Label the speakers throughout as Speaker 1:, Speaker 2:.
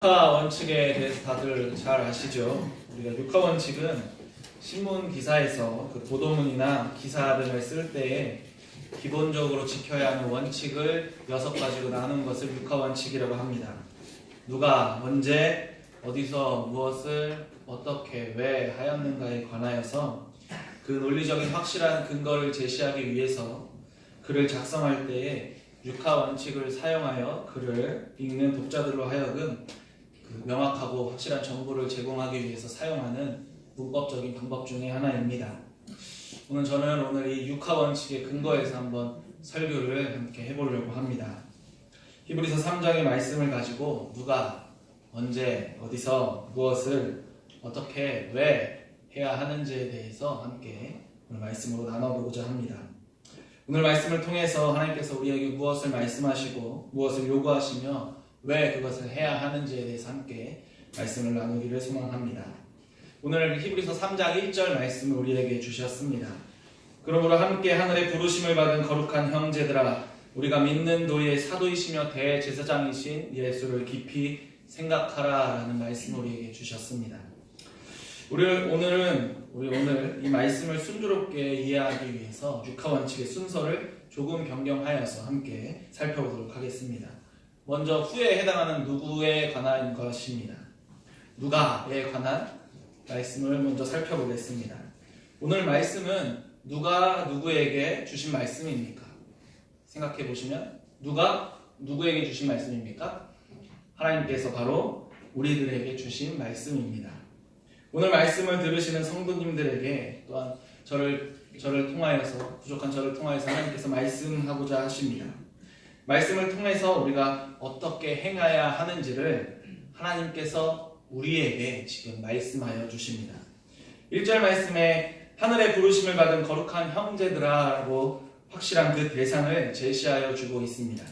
Speaker 1: 육하 원칙에 대해서 다들 잘 아시죠? 우리가 육하 원칙은 신문 기사에서 그 보도문이나 기사 등을 쓸 때에 기본적으로 지켜야 하는 원칙을 6가지로 나눈 것을 육하 원칙이라고 합니다. 누가, 언제, 어디서, 무엇을, 어떻게, 왜 하였는가에 관하여서 그 논리적인 확실한 근거를 제시하기 위해서 글을 작성할 때에 육하 원칙을 사용하여 글을 읽는 독자들로 하여금 명확하고 확실한 정보를 제공하기 위해서 사용하는 문법적인 방법 중에 하나입니다. 저는 이 육하 원칙의 근거에서 한번 설교를 함께 해보려고 합니다. 히브리서 3장의 말씀을 가지고 누가, 언제, 어디서, 무엇을, 어떻게, 왜 해야 하는지에 대해서 함께 오늘 말씀으로 나눠보고자 합니다. 오늘 말씀을 통해서 하나님께서 우리에게 무엇을 말씀하시고 무엇을 요구하시며 왜 그것을 해야 하는지에 대해서 함께 말씀을 나누기를 소망합니다. 오늘 히브리서 3장 1절 말씀을 우리에게 주셨습니다. 그러므로 함께 하늘의 부르심을 받은 거룩한 형제들아, 우리가 믿는 도리의 사도이시며 대제사장이신 예수를 깊이 생각하라 라는 말씀을 우리에게 주셨습니다. 우리 오늘 이 말씀을 순조롭게 이해하기 위해서 육하 원칙의 순서를 조금 변경하여서 함께 살펴보도록 하겠습니다. 먼저 후에 해당하는 누구에 관한 것입니다. 누가에 관한 말씀을 먼저 살펴보겠습니다. 오늘 말씀은 누가 누구에게 주신 말씀입니까? 생각해 보시면 누가 누구에게 주신 말씀입니까? 하나님께서 바로 우리들에게 주신 말씀입니다. 오늘 말씀을 들으시는 성도님들에게 또한 저를 통하여서, 부족한 저를 통하여서 하나님께서 말씀하고자 하십니다. 말씀을 통해서 우리가 어떻게 행해야 하는지를 하나님께서 우리에게 지금 말씀하여 주십니다. 1절 말씀에 하늘의 부르심을 받은 거룩한 형제들아 라고 확실한 그 대상을 제시하여 주고 있습니다.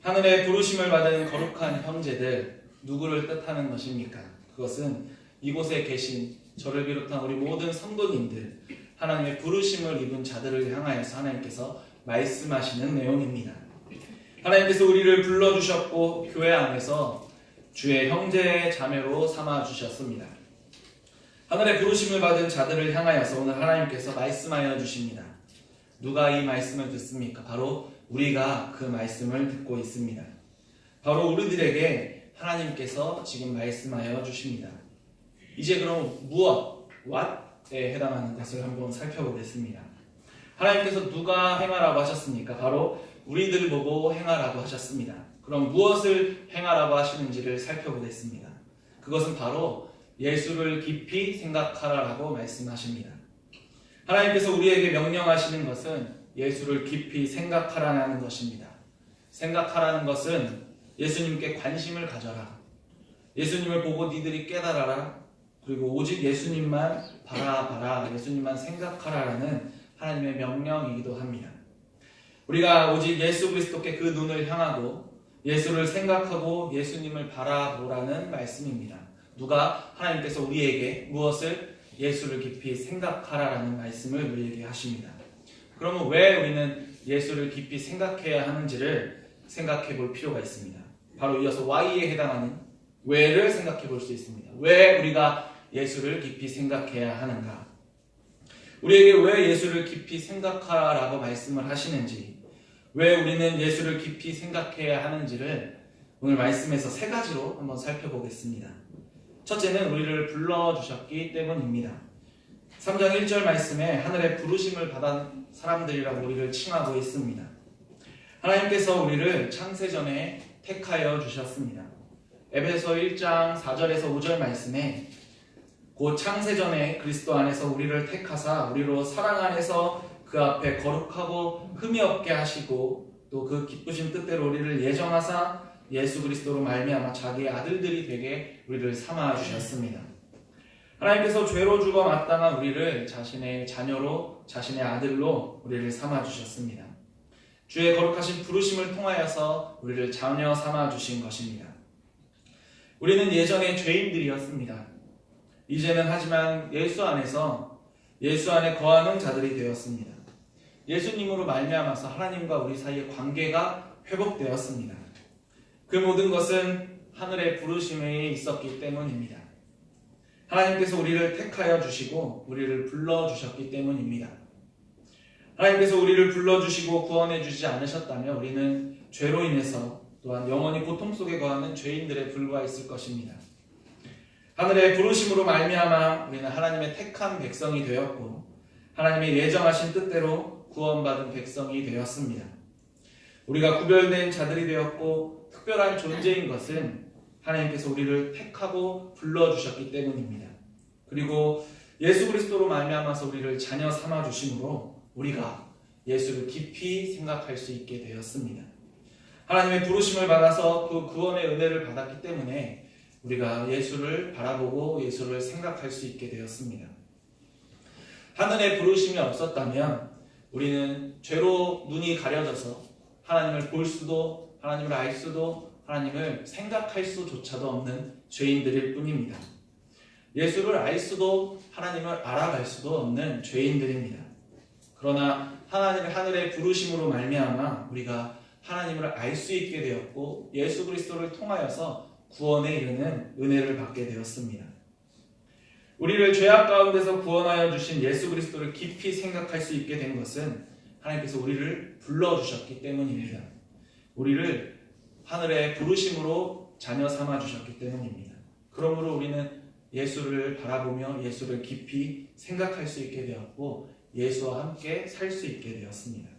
Speaker 1: 하늘의 부르심을 받은 거룩한 형제들, 누구를 뜻하는 것입니까? 그것은 이곳에 계신 저를 비롯한 우리 모든 성도님들, 하나님의 부르심을 입은 자들을 향하여서 하나님께서 말씀하시는 내용입니다. 하나님께서 우리를 불러주셨고 교회 안에서 주의 형제 자매로 삼아주셨습니다. 하늘의 부르심을 받은 자들을 향하여서 오늘 하나님께서 말씀하여 주십니다. 누가 이 말씀을 듣습니까? 바로 우리가 그 말씀을 듣고 있습니다. 바로 우리들에게 하나님께서 지금 말씀하여 주십니다. 이제 그럼 무엇, what에 해당하는 것을 한번 살펴보겠습니다. 하나님께서 누가 행하라고 하셨습니까? 바로 우리들 보고 행하라고 하셨습니다. 그럼 무엇을 행하라고 하시는지를 살펴보겠습니다. 그것은 바로 예수를 깊이 생각하라라고 말씀하십니다. 하나님께서 우리에게 명령하시는 것은 예수를 깊이 생각하라는 것입니다. 생각하라는 것은 예수님께 관심을 가져라. 예수님을 보고 니들이 깨달아라. 그리고 오직 예수님만 바라봐라. 예수님만 생각하라라는 하나님의 명령이기도 합니다. 우리가 오직 예수 그리스도께 그 눈을 향하고 예수를 생각하고 예수님을 바라보라는 말씀입니다. 누가 하나님께서 우리에게 무엇을 예수를 깊이 생각하라라는 말씀을 우리에게 하십니다. 그러면 왜 우리는 예수를 깊이 생각해야 하는지를 생각해 볼 필요가 있습니다. 바로 이어서 Y에 해당하는 왜를 생각해 볼 수 있습니다. 왜 우리가 예수를 깊이 생각해야 하는가? 우리에게 왜 예수를 깊이 생각하라고 말씀을 하시는지, 왜 우리는 예수를 깊이 생각해야 하는지를 오늘 말씀에서 3가지로 한번 살펴보겠습니다. 첫째는 우리를 불러주셨기 때문입니다. 3장 1절 말씀에 하늘의 부르심을 받은 사람들이라고 우리를 칭하고 있습니다. 하나님께서 우리를 창세전에 택하여 주셨습니다. 에베소 1장 4절에서 5절 말씀에 곧 창세전에 그리스도 안에서 우리를 택하사 우리로 사랑 안에서 그 앞에 거룩하고 흠이 없게 하시고 또 그 기쁘신 뜻대로 우리를 예정하사 예수 그리스도로 말미암아 자기의 아들들이 되게 우리를 삼아 주셨습니다. 하나님께서 죄로 죽어 마땅한 우리를 자신의 자녀로, 자신의 아들로 우리를 삼아 주셨습니다. 주의 거룩하신 부르심을 통하여서 우리를 자녀 삼아 주신 것입니다. 우리는 예전에 죄인들이었습니다. 이제는 하지만 예수 안에 거하는 자들이 되었습니다. 예수님으로 말미암아서 하나님과 우리 사이의 관계가 회복되었습니다. 그 모든 것은 하늘의 부르심에 있었기 때문입니다. 하나님께서 우리를 택하여 주시고 우리를 불러주셨기 때문입니다. 하나님께서 우리를 불러주시고 구원해 주지 않으셨다면 우리는 죄로 인해서 또한 영원히 고통 속에 거하는 죄인들에 불과했을 것입니다. 하늘의 부르심으로 말미암아 우리는 하나님의 택한 백성이 되었고 하나님의 예정하신 뜻대로 구원받은 백성이 되었습니다. 우리가 구별된 자들이 되었고 특별한 존재인 것은 하나님께서 우리를 택하고 불러주셨기 때문입니다. 그리고 예수 그리스도로 말미암아서 우리를 자녀 삼아 주심으로 우리가 예수를 깊이 생각할 수 있게 되었습니다. 하나님의 부르심을 받아서 그 구원의 은혜를 받았기 때문에 우리가 예수를 바라보고 예수를 생각할 수 있게 되었습니다. 하늘의 부르심이 없었다면 우리는 죄로 눈이 가려져서 하나님을 볼 수도 하나님을 알 수도 하나님을 생각할 수조차도 없는 죄인들일 뿐입니다. 예수를 알 수도 하나님을 알아갈 수도 없는 죄인들입니다. 그러나 하늘의 부르심으로 말미암아 우리가 하나님을 알 수 있게 되었고 예수 그리스도를 통하여서 구원에 이르는 은혜를 받게 되었습니다. 우리를 죄악 가운데서 구원하여 주신 예수 그리스도를 깊이 생각할 수 있게 된 것은 하나님께서 우리를 불러주셨기 때문입니다. 우리를 하늘의 부르심으로 자녀 삼아 주셨기 때문입니다. 그러므로 우리는 예수를 바라보며 예수를 깊이 생각할 수 있게 되었고 예수와 함께 살 수 있게 되었습니다.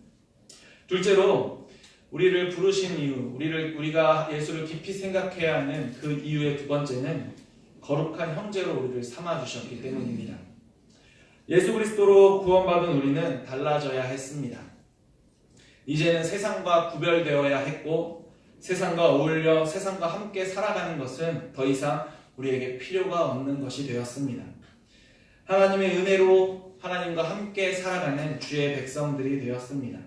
Speaker 1: 둘째로 우리를 부르신 이유, 우리가 예수를 깊이 생각해야 하는 그 이유의 두 번째는 거룩한 형제로 우리를 삼아주셨기 때문입니다. 예수 그리스도로 구원받은 우리는 달라져야 했습니다. 이제는 세상과 구별되어야 했고 세상과 어울려 세상과 함께 살아가는 것은 더 이상 우리에게 필요가 없는 것이 되었습니다. 하나님의 은혜로 하나님과 함께 살아가는 주의 백성들이 되었습니다.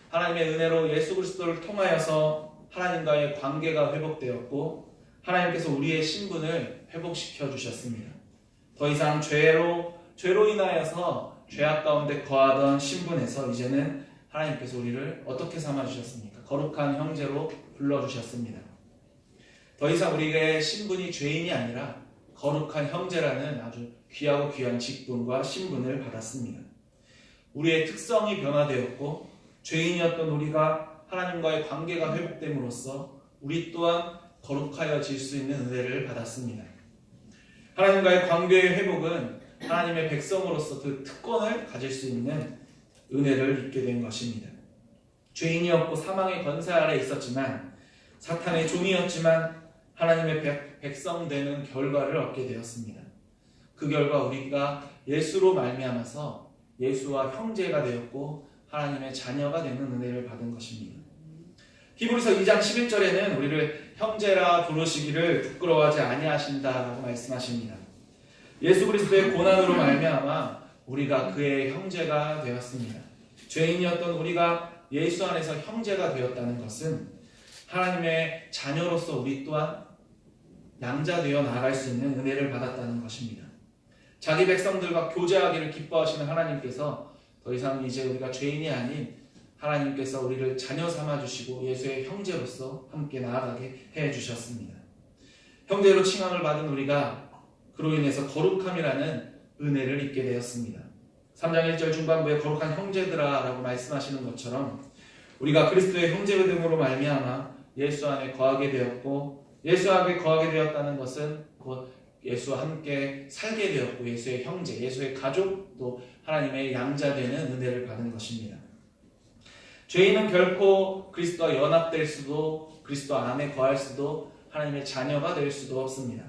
Speaker 1: 하나님의 은혜로 예수 그리스도를 통하여서 하나님과의 관계가 회복되었고 하나님께서 우리의 신분을 회복시켜 주셨습니다. 더 이상 죄로 인하여서 죄악 가운데 거하던 신분에서 이제는 하나님께서 우리를 어떻게 삼아주셨습니까? 거룩한 형제로 불러주셨습니다. 더 이상 우리의 신분이 죄인이 아니라 거룩한 형제라는 아주 귀하고 귀한 직분과 신분을 받았습니다. 우리의 특성이 변화되었고 죄인이었던 우리가 하나님과의 관계가 회복됨으로써 우리 또한 거룩하여질 수 있는 은혜를 받았습니다. 하나님과의 관계의 회복은 하나님의 백성으로서 그 특권을 가질 수 있는 은혜를 입게 된 것입니다. 죄인이었고 사망의 권세 아래 있었지만 사탄의 종이었지만 하나님의 백성 되는 결과를 얻게 되었습니다. 그 결과 우리가 예수로 말미암아서 예수와 형제가 되었고 하나님의 자녀가 되는 은혜를 받은 것입니다. 히브리서 2장 11절에는 우리를 형제라 부르시기를 부끄러워하지 아니하신다라고 말씀하십니다. 예수 그리스도의 고난으로 말미암아 우리가 그의 형제가 되었습니다. 죄인이었던 우리가 예수 안에서 형제가 되었다는 것은 하나님의 자녀로서 우리 또한 양자되어 나아갈 수 있는 은혜를 받았다는 것입니다. 자기 백성들과 교제하기를 기뻐하시는 하나님께서 더 이상 이제 우리가 죄인이 아닌 하나님께서 우리를 자녀 삼아주시고 예수의 형제로서 함께 나아가게 해주셨습니다. 형제로 칭함을 받은 우리가 그로 인해서 거룩함이라는 은혜를 입게 되었습니다. 3장 1절 중반부에 거룩한 형제들아 라고 말씀하시는 것처럼 우리가 그리스도의 형제됨으로 말미암아 예수 안에 거하게 되었고 예수 안에 거하게 되었다는 것은 곧 예수와 함께 살게 되었고 예수의 형제, 예수의 가족 또 하나님의 양자되는 은혜를 받은 것입니다. 죄인은 결코 그리스도와 연합될 수도 그리스도 안에 거할 수도 하나님의 자녀가 될 수도 없습니다.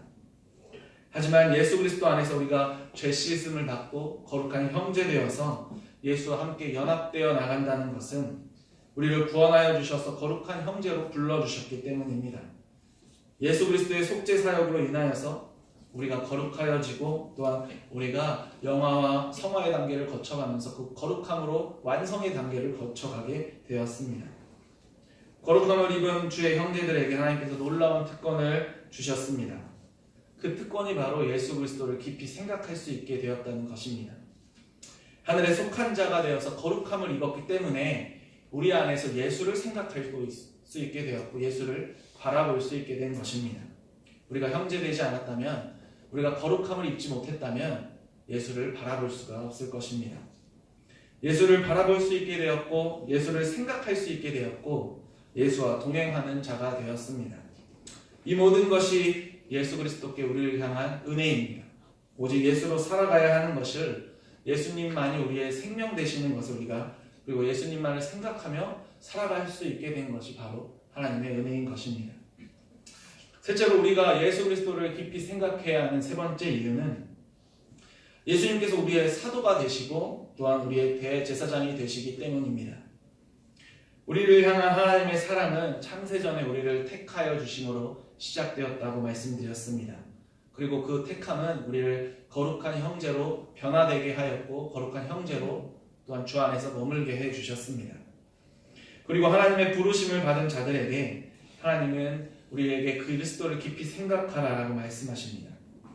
Speaker 1: 하지만 예수 그리스도 안에서 우리가 죄 씻음을 받고 거룩한 형제 되어서 예수와 함께 연합되어 나간다는 것은 우리를 구원하여 주셔서 거룩한 형제로 불러주셨기 때문입니다. 예수 그리스도의 속죄 사역으로 인하여서 우리가 거룩하여지고 또한 우리가 영화와 성화의 단계를 거쳐가면서 그 거룩함으로 완성의 단계를 거쳐가게 되었습니다. 거룩함을 입은 주의 형제들에게 하나님께서 놀라운 특권을 주셨습니다. 그 특권이 바로 예수 그리스도를 깊이 생각할 수 있게 되었다는 것입니다. 하늘에 속한 자가 되어서 거룩함을 입었기 때문에 우리 안에서 예수를 생각할 수 있게 되었고 예수를 바라볼 수 있게 된 것입니다. 우리가 형제되지 않았다면, 우리가 거룩함을 입지 못했다면 예수를 바라볼 수가 없을 것입니다. 예수를 바라볼 수 있게 되었고, 예수를 생각할 수 있게 되었고, 예수와 동행하는 자가 되었습니다. 이 모든 것이 예수 그리스도께 우리를 향한 은혜입니다. 오직 예수로 살아가야 하는 것을, 예수님만이 우리의 생명 되시는 것을 우리가, 그리고 예수님만을 생각하며 살아갈 수 있게 된 것이 바로 하나님의 은혜인 것입니다. 셋째로 우리가 예수 그리스도를 깊이 생각해야 하는 세 번째 이유는, 예수님께서 우리의 사도가 되시고 또한 우리의 대제사장이 되시기 때문입니다. 우리를 향한 하나님의 사랑은 창세전에 우리를 택하여 주심으로 시작되었다고 말씀드렸습니다. 그리고 그 택함은 우리를 거룩한 형제로 변화되게 하였고, 거룩한 형제로 또한 주 안에서 머물게 해주셨습니다. 그리고 하나님의 부르심을 받은 자들에게 하나님은 우리에게 그리스도를 깊이 생각하라라고 말씀하십니다.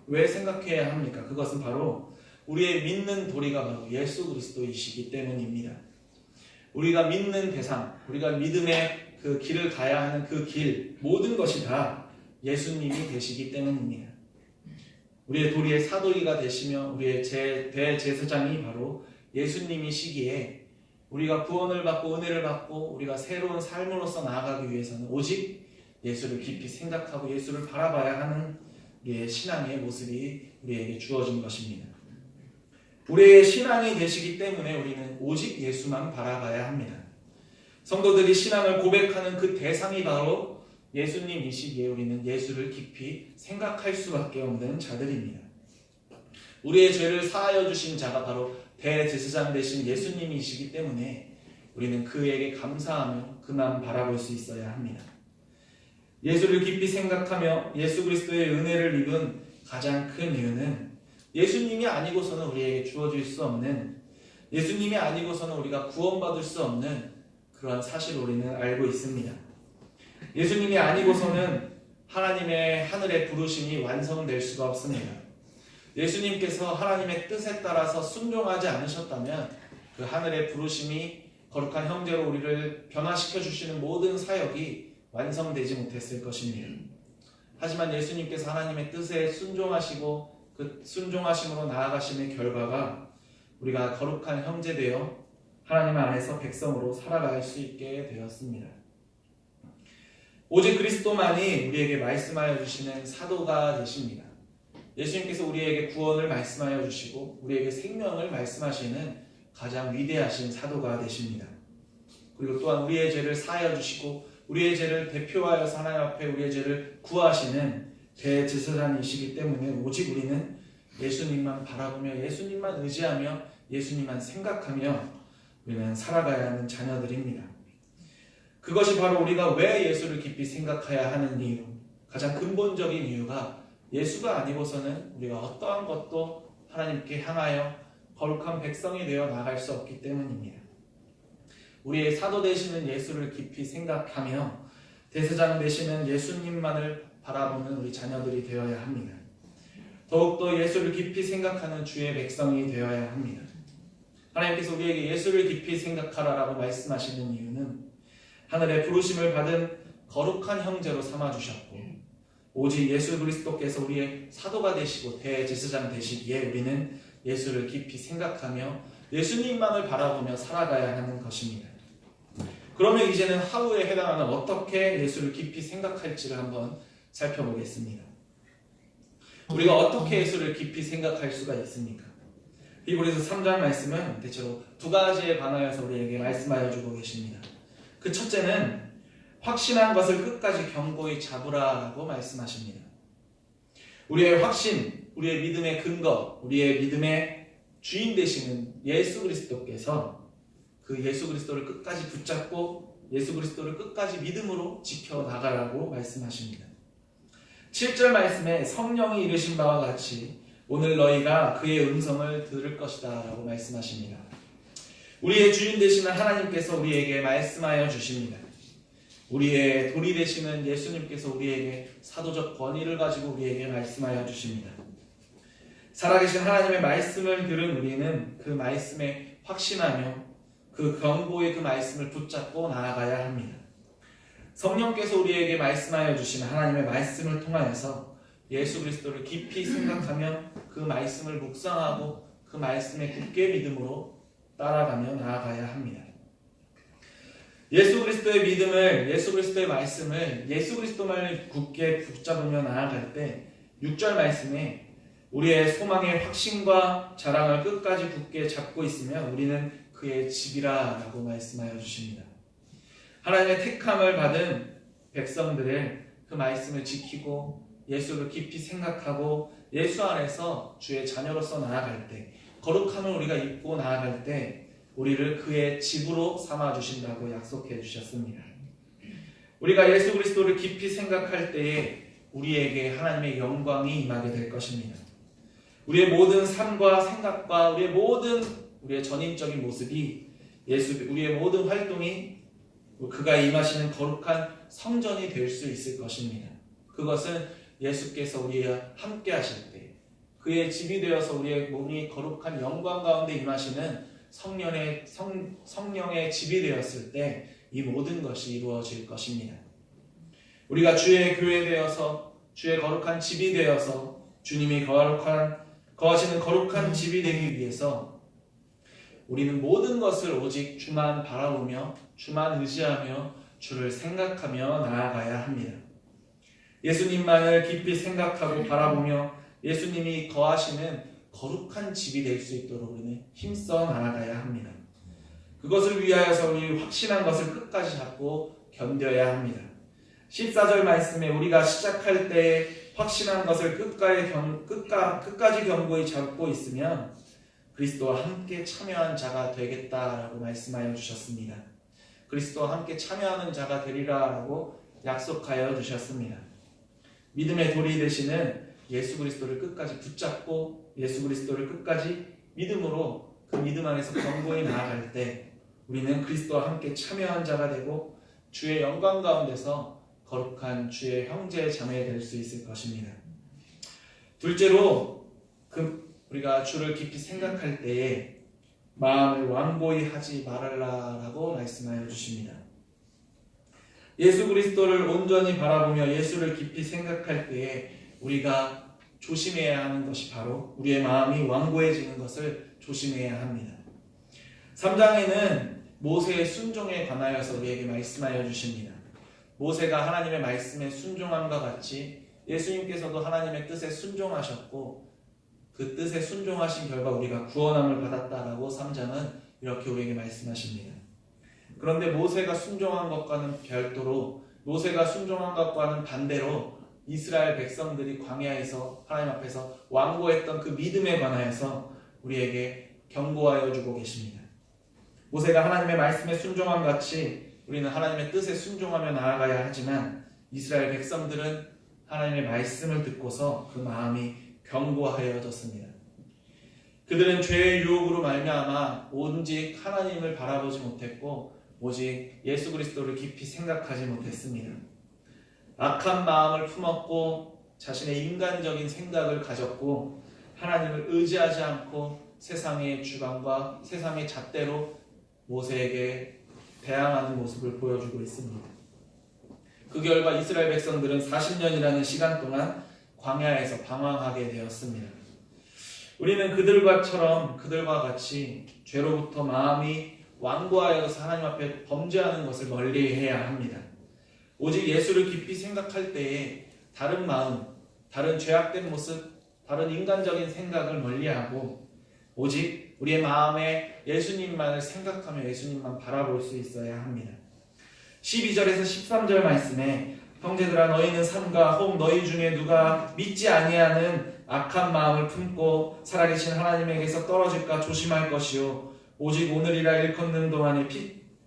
Speaker 1: 왜 생각해야 합니까? 그것은 바로 우리의 믿는 도리가 바로 예수 그리스도이시기 때문입니다. 우리가 믿는 대상, 우리가 믿음의 그 길을 가야 하는 그 길, 모든 것이 다 예수님이 되시기 때문입니다. 우리의 도리의 사도이가 되시며 우리의 대제사장이 바로 예수님이시기에, 우리가 구원을 받고 은혜를 받고 우리가 새로운 삶으로서 나아가기 위해서는 오직 예수를 깊이 생각하고 예수를 바라봐야 하는 우리의 신앙의 모습이 우리에게 주어진 것입니다. 우리의 신앙이 되시기 때문에 우리는 오직 예수만 바라봐야 합니다. 성도들이 신앙을 고백하는 그 대상이 바로 예수님이시기에 우리는 예수를 깊이 생각할 수밖에 없는 자들입니다. 우리의 죄를 사하여 주신 자가 바로 대제사장 되신 예수님이시기 때문에 우리는 그에게 감사하며 그만 바라볼 수 있어야 합니다. 예수를 깊이 생각하며 예수 그리스도의 은혜를 입은 가장 큰 이유는, 예수님이 아니고서는 우리에게 주어질 수 없는, 예수님이 아니고서는 우리가 구원받을 수 없는 그러한 사실을 우리는 알고 있습니다. 예수님이 아니고서는 하나님의 하늘의 부르심이 완성될 수가 없습니다. 예수님께서 하나님의 뜻에 따라서 순종하지 않으셨다면 그 하늘의 부르심이 거룩한 형제로 우리를 변화시켜 주시는 모든 사역이 완성되지 못했을 것입니다. 하지만 예수님께서 하나님의 뜻에 순종하시고 그 순종하심으로 나아가심의 결과가 우리가 거룩한 형제 되어 하나님 안에서 백성으로 살아갈 수 있게 되었습니다. 오직 그리스도만이 우리에게 말씀하여 주시는 사도가 되십니다. 예수님께서 우리에게 구원을 말씀하여 주시고 우리에게 생명을 말씀하시는 가장 위대하신 사도가 되십니다. 그리고 또한 우리의 죄를 사하여 주시고 우리의 죄를 대표하여서 하나님 앞에 우리의 죄를 구하시는 대제사장이시기 때문에 오직 우리는 예수님만 바라보며 예수님만 의지하며 예수님만 생각하며 우리는 살아가야 하는 자녀들입니다. 그것이 바로 우리가 왜 예수를 깊이 생각해야 하는 이유, 가장 근본적인 이유가 예수가 아니고서는 우리가 어떠한 것도 하나님께 향하여 거룩한 백성이 되어 나갈 수 없기 때문입니다. 우리의 사도 되시는 예수를 깊이 생각하며 대제사장 되시는 예수님만을 바라보는 우리 자녀들이 되어야 합니다. 더욱더 예수를 깊이 생각하는 주의 백성이 되어야 합니다. 하나님께서 우리에게 예수를 깊이 생각하라라고 말씀하시는 이유는 하늘의 부르심을 받은 거룩한 형제로 삼아주셨고 오직 예수 그리스도께서 우리의 사도가 되시고 대제사장 되시기에 우리는 예수를 깊이 생각하며 예수님만을 바라보며 살아가야 하는 것입니다. 그러면 이제는 하루에 해당하는 어떻게 예수를 깊이 생각할지를 한번 살펴보겠습니다. 우리가 어떻게 예수를 깊이 생각할 수가 있습니까? 히브리서 3장 말씀은 대체로 두 가지에 관하여서 우리에게 말씀하여 주고 계십니다. 그 첫째는 확신한 것을 끝까지 견고히 잡으라고 말씀하십니다. 우리의 확신, 우리의 믿음의 근거, 우리의 믿음의 주인 되시는 예수 그리스도께서 그 예수 그리스도를 끝까지 붙잡고 예수 그리스도를 끝까지 믿음으로 지켜나가라고 말씀하십니다. 7절 말씀에 성령이 이르신 바와 같이 오늘 너희가 그의 음성을 들을 것이다 라고 말씀하십니다. 우리의 주인 되시는 하나님께서 우리에게 말씀하여 주십니다. 우리의 도리 되시는 예수님께서 우리에게 사도적 권위를 가지고 우리에게 말씀하여 주십니다. 살아계신 하나님의 말씀을 들은 우리는 그 말씀에 확신하며 그 견고히 그 말씀을 붙잡고 나아가야 합니다. 성령께서 우리에게 말씀하여 주신 하나님의 말씀을 통하여서 예수 그리스도를 깊이 생각하며 그 말씀을 묵상하고 그 말씀에 굳게 믿음으로 따라가며 나아가야 합니다. 예수 그리스도의 믿음을, 예수 그리스도의 말씀을, 예수 그리스도만을 굳게 붙잡으며 나아갈 때 6절 말씀에 우리의 소망의 확신과 자랑을 끝까지 굳게 잡고 있으면 우리는 그의 집이라 라고 말씀하여 주십니다. 하나님의 택함을 받은 백성들의 그 말씀을 지키고 예수를 깊이 생각하고 예수 안에서 주의 자녀로서 나아갈 때, 거룩함을 우리가 입고 나아갈 때 우리를 그의 집으로 삼아주신다고 약속해 주셨습니다. 우리가 예수 그리스도를 깊이 생각할 때에 우리에게 하나님의 영광이 임하게 될 것입니다. 우리의 모든 삶과 생각과 우리의 전인적인 모습이 우리의 모든 활동이 그가 임하시는 거룩한 성전이 될 수 있을 것입니다. 그것은 예수께서 우리와 함께 하실 때, 그의 집이 되어서 우리의 몸이 거룩한 영광 가운데 임하시는 성령의 집이 되었을 때 이 모든 것이 이루어질 것입니다. 우리가 주의 교회 되어서 주의 거룩한 집이 되어서 주님이 거하시는 거룩한 집이 되기 위해서 우리는 모든 것을 오직 주만 바라보며 주만 의지하며 주를 생각하며 나아가야 합니다. 예수님만을 깊이 생각하고 바라보며 예수님이 거하시는 거룩한 집이 될 수 있도록 우리는 힘써 나아가야 합니다. 그것을 위하여서 우리 확신한 것을 끝까지 잡고 견뎌야 합니다. 14절 말씀에 우리가 시작할 때 확신한 것을 끝까지 견고히 잡고 있으면 그리스도와 함께 참여한 자가 되겠다라고 말씀하여 주셨습니다. 그리스도와 함께 참여하는 자가 되리라라고 약속하여 주셨습니다. 믿음의 돌이 되시는 예수 그리스도를 끝까지 붙잡고 예수 그리스도를 끝까지 믿음으로 그 믿음 안에서 견고히 나아갈 때 우리는 그리스도와 함께 참여한 자가 되고 주의 영광 가운데서 거룩한 주의 형제 자매 될 수 있을 것입니다. 둘째로 우리가 주를 깊이 생각할 때에 마음을 완고히 하지 말아라라고 말씀하여 주십니다. 예수 그리스도를 온전히 바라보며 예수를 깊이 생각할 때에 우리가 조심해야 하는 것이 바로 우리의 마음이 완고해지는 것을 조심해야 합니다. 3장에는 모세의 순종에 관하여서 우리에게 말씀하여 주십니다. 모세가 하나님의 말씀에 순종함과 같이 예수님께서도 하나님의 뜻에 순종하셨고 그 뜻에 순종하신 결과 우리가 구원함을 받았다라고 3장은 이렇게 우리에게 말씀하십니다. 그런데 모세가 순종한 것과는 별도로 모세가 순종한 것과는 반대로 이스라엘 백성들이 광야에서 하나님 앞에서 완고했던 그 믿음에 관하여서 우리에게 경고하여 주고 계십니다. 모세가 하나님의 말씀에 순종함 같이 우리는 하나님의 뜻에 순종하며 나아가야 하지만 이스라엘 백성들은 하나님의 말씀을 듣고서 그 마음이 견고하여졌습니다. 그들은 죄의 유혹으로 말미암아 오직 하나님을 바라보지 못했고 오직 예수 그리스도를 깊이 생각하지 못했습니다. 악한 마음을 품었고 자신의 인간적인 생각을 가졌고 하나님을 의지하지 않고 세상의 주관과 세상의 잣대로 모세에게 대항하는 모습을 보여주고 있습니다. 그 결과 이스라엘 백성들은 40년이라는 시간 동안 광야에서 방황하게 되었습니다. 우리는 그들과 같이 죄로부터 마음이 완고하여서 하나님 앞에 범죄하는 것을 멀리해야 합니다. 오직 예수를 깊이 생각할 때에 다른 마음, 다른 죄악된 모습, 다른 인간적인 생각을 멀리하고 오직 우리의 마음에 예수님만을 생각하며 예수님만 바라볼 수 있어야 합니다. 12절에서 13절 말씀에 형제들아 너희는 삼가 혹 너희 중에 누가 믿지 아니하는 악한 마음을 품고 살아계신 하나님에게서 떨어질까 조심할 것이요 오직 오늘이라 일컫는 동안에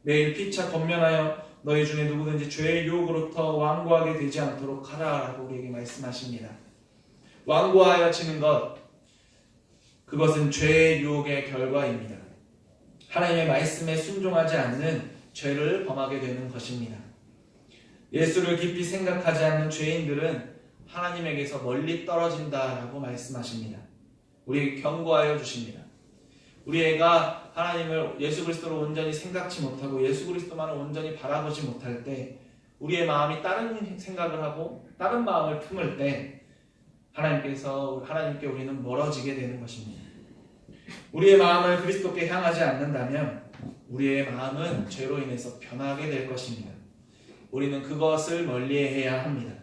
Speaker 1: 매일 피차 권면하여 너희 중에 누구든지 죄의 유혹으로부터 완고하게 되지 않도록 하라라고 우리에게 말씀하십니다. 완고하여지는 것, 그것은 죄의 유혹의 결과입니다. 하나님의 말씀에 순종하지 않는 죄를 범하게 되는 것입니다. 예수를 깊이 생각하지 않는 죄인들은 하나님에게서 멀리 떨어진다라고 말씀하십니다. 우리에게 경고하여 주십니다. 우리가 하나님을 예수 그리스도를 온전히 생각지 못하고 예수 그리스도만을 온전히 바라보지 못할 때 우리의 마음이 다른 생각을 하고 다른 마음을 품을 때 하나님께 우리는 멀어지게 되는 것입니다. 우리의 마음을 그리스도께 향하지 않는다면 우리의 마음은 죄로 인해서 변하게 될 것입니다. 우리는 그것을 멀리해야 합니다.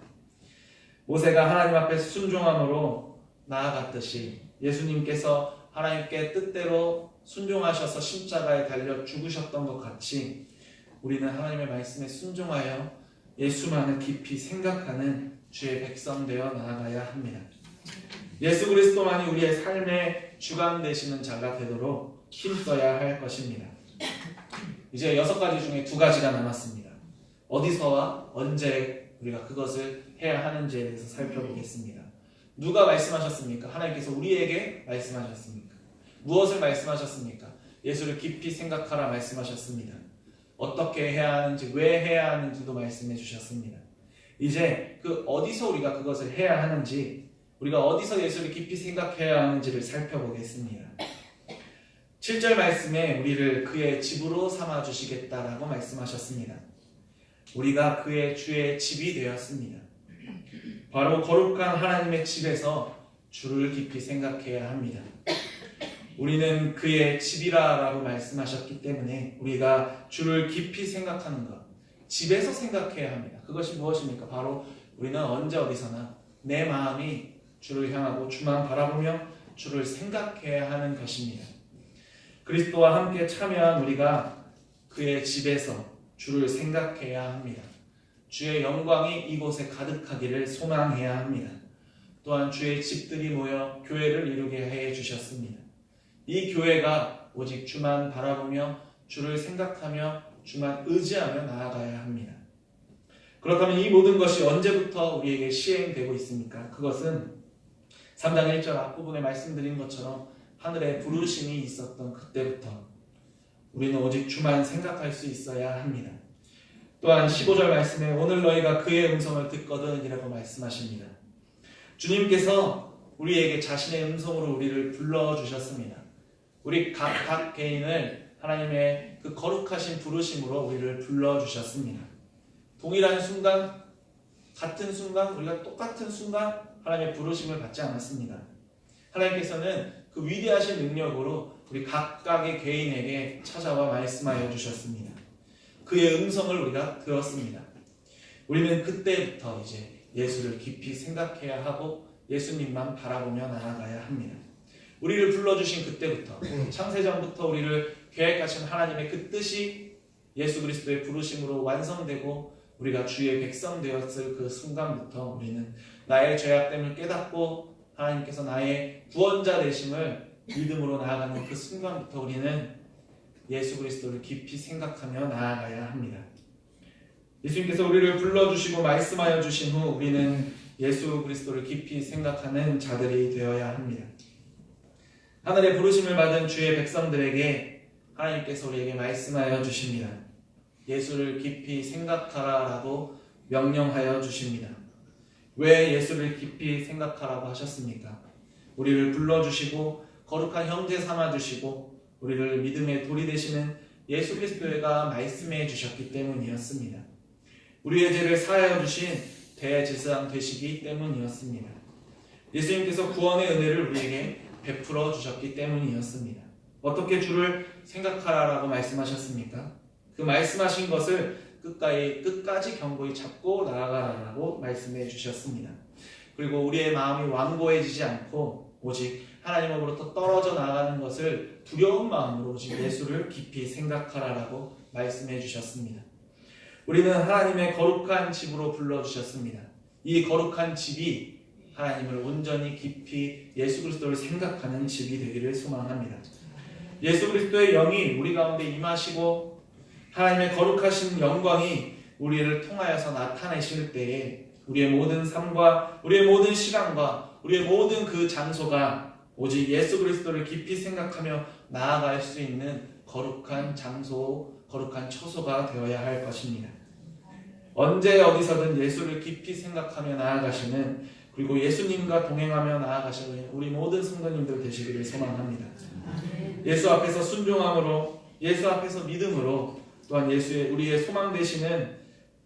Speaker 1: 모세가 하나님 앞에 순종함으로 나아갔듯이 예수님께서 하나님께 뜻대로 순종하셔서 십자가에 달려 죽으셨던 것 같이 우리는 하나님의 말씀에 순종하여 예수만을 깊이 생각하는 주의 백성 되어 나아가야 합니다. 예수 그리스도만이 우리의 삶의 주관 되시는 자가 되도록 힘써야 할 것입니다. 이제 6가지 중에 2가지가 남았습니다. 어디서와 언제 우리가 그것을 해야 하는지에 대해서 살펴보겠습니다. 누가 말씀하셨습니까? 하나님께서 우리에게 말씀하셨습니까? 무엇을 말씀하셨습니까? 예수를 깊이 생각하라 말씀하셨습니다. 어떻게 해야 하는지, 왜 해야 하는지도 말씀해 주셨습니다. 이제 그 어디서 우리가 그것을 해야 하는지, 우리가 어디서 예수를 깊이 생각해야 하는지를 살펴보겠습니다. 7절 말씀에 우리를 그의 집으로 삼아 주시겠다라고 말씀하셨습니다. 우리가 그의 주의 집이 되었습니다. 바로 거룩한 하나님의 집에서 주를 깊이 생각해야 합니다. 우리는 그의 집이라고 말씀하셨기 때문에 우리가 주를 깊이 생각하는 것, 집에서 생각해야 합니다. 그것이 무엇입니까? 바로 우리는 언제 어디서나 내 마음이 주를 향하고 주만 바라보며 주를 생각해야 하는 것입니다. 그리스도와 함께 참여한 우리가 그의 집에서 주를 생각해야 합니다. 주의 영광이 이곳에 가득하기를 소망해야 합니다. 또한 주의 집들이 모여 교회를 이루게 해 주셨습니다. 이 교회가 오직 주만 바라보며 주를 생각하며 주만 의지하며 나아가야 합니다. 그렇다면 이 모든 것이 언제부터 우리에게 시행되고 있습니까? 그것은 3장 1절 앞부분에 말씀드린 것처럼 하늘에 부르심이 있었던 그때부터 우리는 오직 주만 생각할 수 있어야 합니다. 또한 15절 말씀에 오늘 너희가 그의 음성을 듣거든 이라고 말씀하십니다. 주님께서 우리에게 자신의 음성으로 우리를 불러주셨습니다. 우리 각 개인을 하나님의 그 거룩하신 부르심으로 우리를 불러주셨습니다. 동일한 순간, 같은 순간, 우리가 똑같은 순간 하나님의 부르심을 받지 않았습니다. 하나님께서는 그 위대하신 능력으로 우리 각각의 개인에게 찾아와 말씀하여 주셨습니다. 그의 음성을 우리가 들었습니다. 우리는 그때부터 이제 예수를 깊이 생각해야 하고 예수님만 바라보며 나아가야 합니다. 우리를 불러주신 그때부터, 창세전부터 우리를 계획하신 하나님의 그 뜻이 예수 그리스도의 부르심으로 완성되고 우리가 주의 백성 되었을 그 순간부터 우리는 나의 죄악됨을 깨닫고 하나님께서 나의 구원자 되심을 믿음으로 나아가는 그 순간부터 우리는 예수 그리스도를 깊이 생각하며 나아가야 합니다. 예수님께서 우리를 불러주시고 말씀하여 주신 후 우리는 예수 그리스도를 깊이 생각하는 자들이 되어야 합니다. 하늘의 부르심을 받은 주의 백성들에게 하나님께서 우리에게 말씀하여 주십니다. 예수를 깊이 생각하라라고 명령하여 주십니다. 왜 예수를 깊이 생각하라고 하셨습니까? 우리를 불러주시고 거룩한 형제 삼아주시고 우리를 믿음의 돌이 되시는 예수 그리스도가 말씀해 주셨기 때문이었습니다. 우리의 죄를 사하여 주신 대제사장 되시기 때문이었습니다. 예수님께서 구원의 은혜를 우리에게 베풀어 주셨기 때문이었습니다. 어떻게 주를 생각하라라고 말씀하셨습니까? 그 말씀하신 것을 끝까지 견고히 잡고 나아가라고 말씀해 주셨습니다. 그리고 우리의 마음이 완고해지지 않고 오직 하나님으로부터 떨어져 나가는 것을 두려운 마음으로 오직 예수를 깊이 생각하라라고 말씀해 주셨습니다. 우리는 하나님의 거룩한 집으로 불러주셨습니다. 이 거룩한 집이 하나님을 온전히 깊이 예수 그리스도를 생각하는 집이 되기를 소망합니다. 예수 그리스도의 영이 우리 가운데 임하시고 하나님의 거룩하신 영광이 우리를 통하여서 나타내실 때에 우리의 모든 삶과 우리의 모든 시간과 우리의 모든 그 장소가 오직 예수 그리스도를 깊이 생각하며 나아갈 수 있는 거룩한 장소, 거룩한 처소가 되어야 할 것입니다. 언제 어디서든 예수를 깊이 생각하며 나아가시는 그리고 예수님과 동행하며 나아가시는 우리 모든 성도님들 되시기를 소망합니다. 예수 앞에서 순종함으로 예수 앞에서 믿음으로 또한 우리의 소망 되시는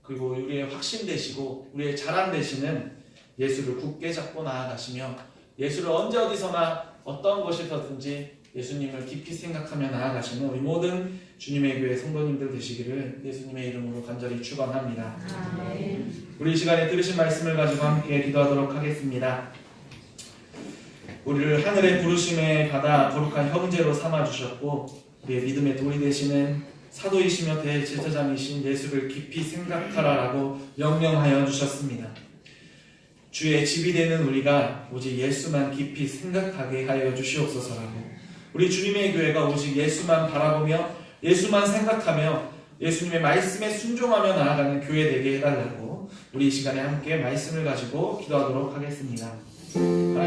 Speaker 1: 그리고 우리의 확신 되시고 우리의 자랑 되시는 예수를 굳게 잡고 나아가시며 예수를 언제 어디서나 어떤 곳에서든지 예수님을 깊이 생각하며 나아가시는 우리 모든 주님의 교회 성도님들 되시기를 예수님의 이름으로 간절히 축원합니다. 우리 이 시간에 들으신 말씀을 가지고 함께 기도하도록 하겠습니다. 우리를 하늘의 부르심에 받아 거룩한 형제로 삼아주셨고 우리의 믿음의 돌이 되시는 사도이시며 대제사장이신 예수를 깊이 생각하라라고 명령하여 주셨습니다. 주의 집이 되는 우리가 오직 예수만 깊이 생각하게 하여 주시옵소서라고 우리 주님의 교회가 오직 예수만 바라보며 예수만 생각하며 예수님의 말씀에 순종하며 나아가는 교회 되게 해달라고 우리 이 시간에 함께 말씀을 가지고 기도하도록 하겠습니다.